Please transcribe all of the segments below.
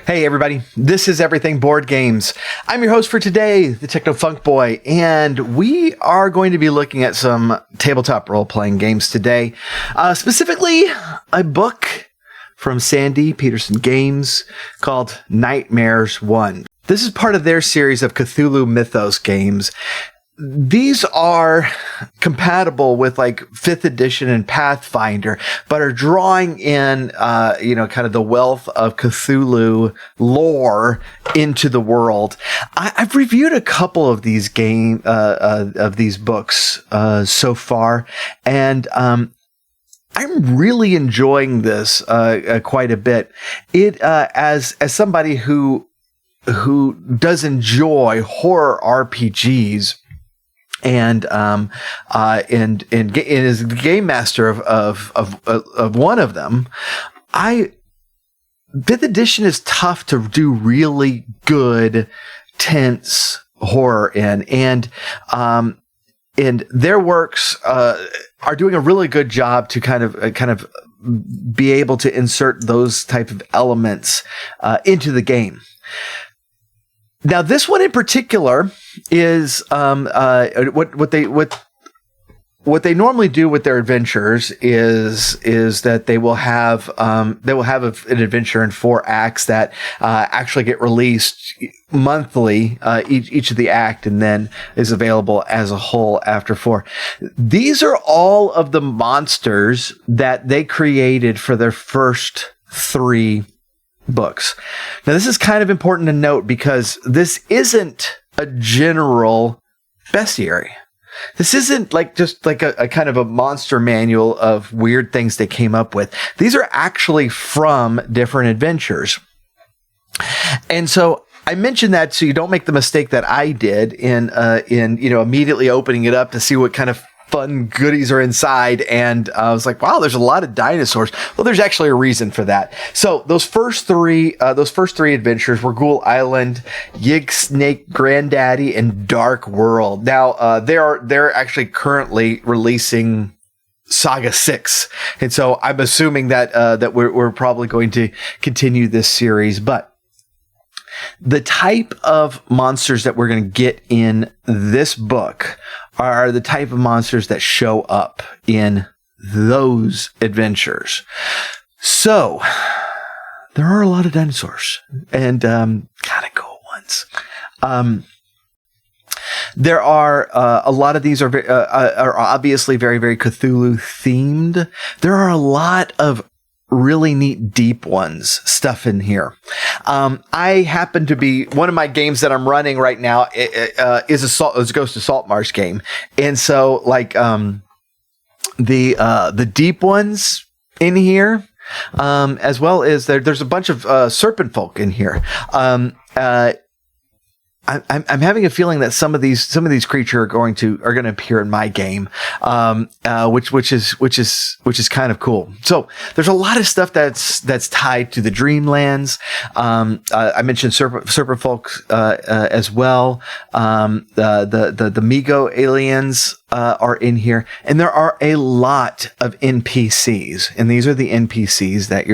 Hey everybody, this is Everything Board Games. I'm your host for today, the Techno Funk Boy, and we are going to be looking at some tabletop role-playing games today. Specifically, a book from Sandy Petersen Games called Nightmares 1. This is part of their series of Cthulhu Mythos games. These are compatible with like 5th edition and Pathfinder, but are drawing in, kind of the wealth of Cthulhu lore into the world. I've reviewed a couple of these of these books so far, and I'm really enjoying this quite a bit. It as somebody who does enjoy horror RPGs. And is the game master of one of them. 5th edition is tough to do really good, tense horror in, and their works are doing a really good job to kind of be able to insert those type of elements into the game. Now, this one in particular is what they normally do with their adventures is that they will have an adventure in 4 acts that actually get released monthly, each of the act, and then is available as a whole after 4. These are all of the monsters that they created for their first 3 books. Now, this is kind of important to note because this isn't a general bestiary. This isn't just a kind of a monster manual of weird things they came up with. These are actually from different adventures. And so I mentioned that so you don't make the mistake that I did in immediately opening it up to see what kind of fun goodies are inside, and I was like, wow, there's a lot of dinosaurs. Well, there's actually a reason for that. So those first three adventures were Ghoul Island, Yig Snake Granddaddy, and Dark World. Now they're actually currently releasing Saga 6, and so I'm assuming that we're probably going to continue this series, but the type of monsters that we're going to get in this book are the type of monsters that show up in those adventures. So there are a lot of dinosaurs and kind of cool ones. There are a lot of these are obviously very, very Cthulhu themed. There are a lot of really neat deep ones stuff in here. I happen to be one of my games that I'm running right now is a Ghost of Saltmarsh game, and so the deep ones in here, as well as there's a bunch of serpent folk in here. I'm having a feeling that some of these creatures are going to appear in my game, which is kind of cool. So there's a lot of stuff that's tied to the Dreamlands. I mentioned serpent folk as well. The Migo aliens are in here, and there are a lot of NPCs, and these are the NPCs that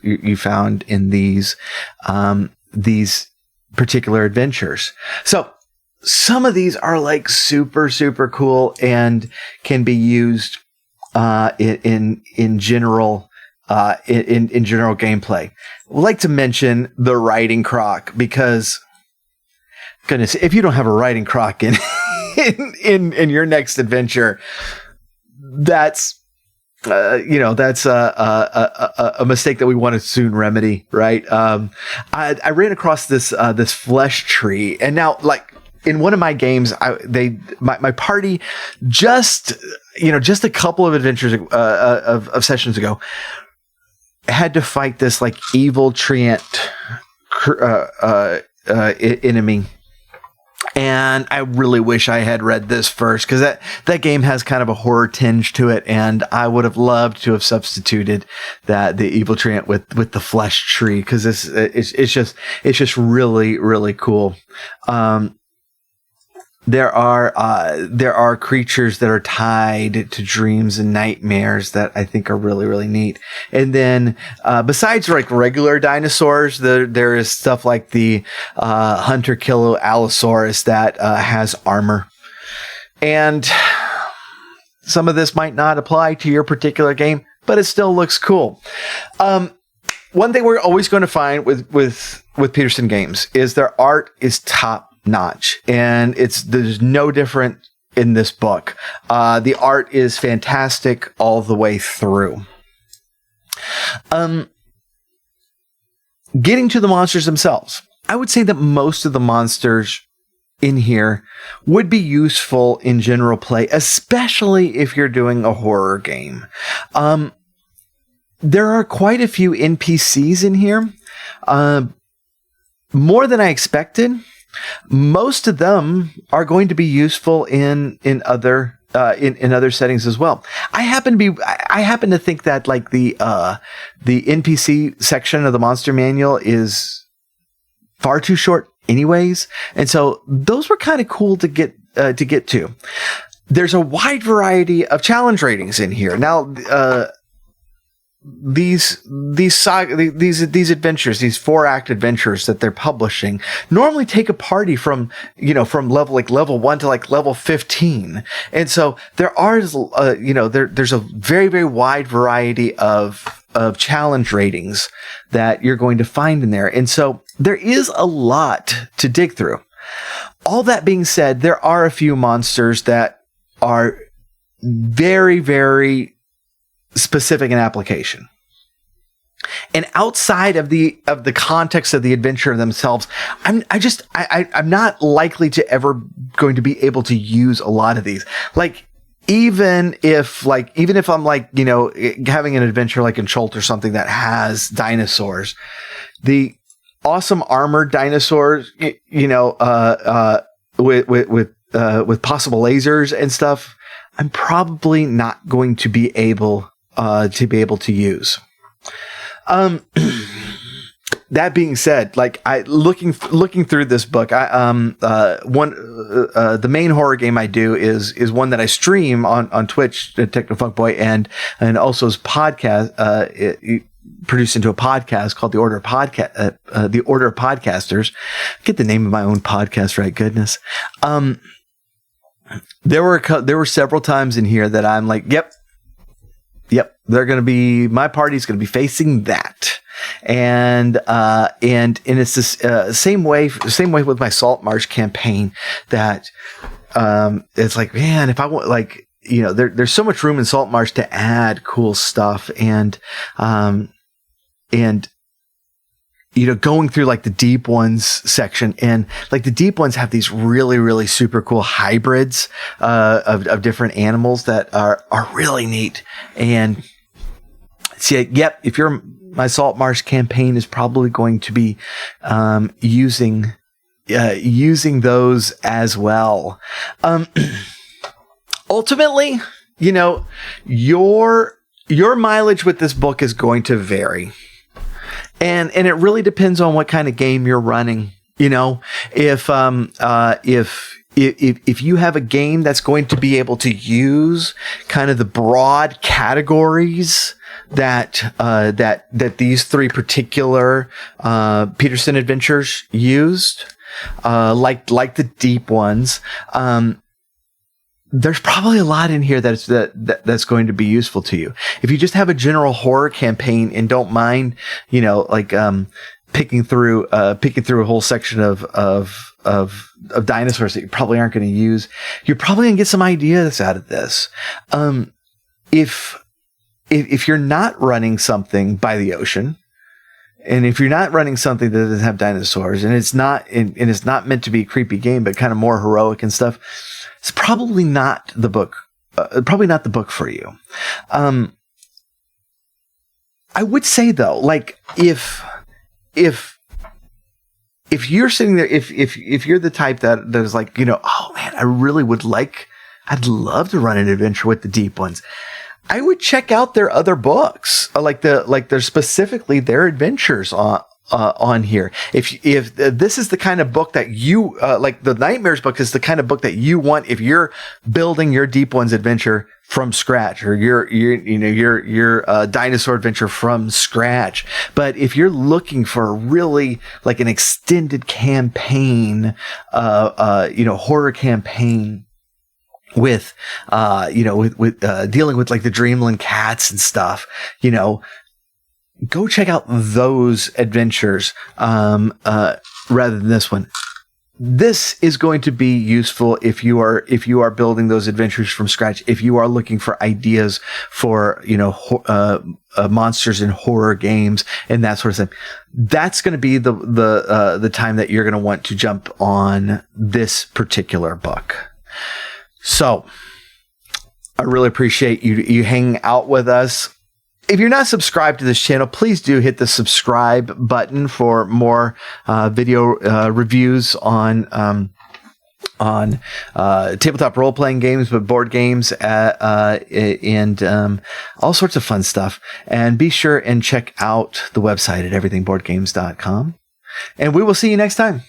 you found in these particular adventures. So some of these are like super, super cool and can be used in general general gameplay. I'd like to mention the riding croc because, goodness, if you don't have a riding croc in your next adventure, that's that's a mistake that we want to soon remedy, right? I ran across this flesh tree, and now, like, in one of my games, my party just a couple of adventures of sessions ago had to fight this like evil treant enemy. And I really wish I had read this first, because that game has kind of a horror tinge to it, and I would have loved to have substituted the evil treant with the flesh tree, because it's just really, really cool. There are creatures that are tied to dreams and nightmares that I think are really, really neat. And then, besides like regular dinosaurs, there is stuff like the, hunter killer Allosaurus that, has armor. And some of this might not apply to your particular game, but it still looks cool. One thing we're always going to find with Petersen games is their art is top notch, and there's no different in this book. The art is fantastic all the way through. Getting to the monsters themselves, I would say that most of the monsters in here would be useful in general play, especially if you're doing a horror game. There are quite a few NPCs in here, more than I expected. Most of them are going to be useful in other settings as well. I happen to think that like the NPC section of the monster manual is far too short anyways, and so those were kind of cool to get to. There's a wide variety of challenge ratings in here. Now, these adventures, these 4-act adventures that they're publishing, normally take a party from level 1 to like level 15, and so there are there's a very, very wide variety of challenge ratings that you're going to find in there, and so there is a lot to dig through. All that being said, there are a few monsters that are very, very specific in application. And outside of the context of the adventure themselves, I'm not likely to ever going to be able to use a lot of these. Like, even if I'm like, having an adventure like in Schult or something that has dinosaurs, the awesome armored dinosaurs, with possible lasers and stuff, I'm probably not going to be able to use. That being said, like looking through this book, the main horror game I do is one that I stream on Twitch, TechnoFunkBoy, and also his podcast, produced into a podcast called The Order of Podcasters. Get the name of my own podcast right, goodness. There were several times in here that I'm like, yep, my party's going to be facing that. And it's this, same way with my Salt Marsh campaign that, it's like, man, if I want, like, there's so much room in Salt Marsh to add cool stuff, and going through like the Deep Ones section, and like the Deep Ones have these really, really super cool hybrids, of different animals that are really neat. And see, yep, if my Salt Marsh campaign is probably going to be, using those as well. Ultimately, your mileage with this book is going to vary. And it really depends on what kind of game you're running. If you have a game that's going to be able to use kind of the broad categories that these 3 particular Petersen adventures used, like the Deep Ones, there's probably a lot in here that's going to be useful to you. If you just have a general horror campaign and don't mind, picking through a whole section of dinosaurs that you probably aren't going to use, you're probably going to get some ideas out of this. If you're not running something by the ocean, and if you're not running something that doesn't have dinosaurs, and it's not meant to be a creepy game, but kind of more heroic and stuff, it's probably not the book. Probably not the book for you. I would say though, like if you're sitting there, if you're the type that is like, oh man, I'd love to run an adventure with the Deep Ones, I would check out their other books, like their specifically their adventures on on here. If this is the kind of book that you like, the Nightmares book is the kind of book that you want if you're building your Deep Ones adventure from scratch, or your dinosaur adventure from scratch. But if you're looking for really like an extended campaign, horror campaign with dealing with like the Dreamland cats and stuff, go check out those adventures rather than this one. This is going to be useful if you are building those adventures from scratch. If you are looking for ideas for monsters in horror games and that sort of thing, that's going to be the time that you're going to want to jump on this particular book. So I really appreciate you hanging out with us. If you're not subscribed to this channel, please do hit the subscribe button for more video reviews on tabletop role-playing games, but board games and all sorts of fun stuff. And be sure and check out the website at everythingboardgames.com. And we will see you next time.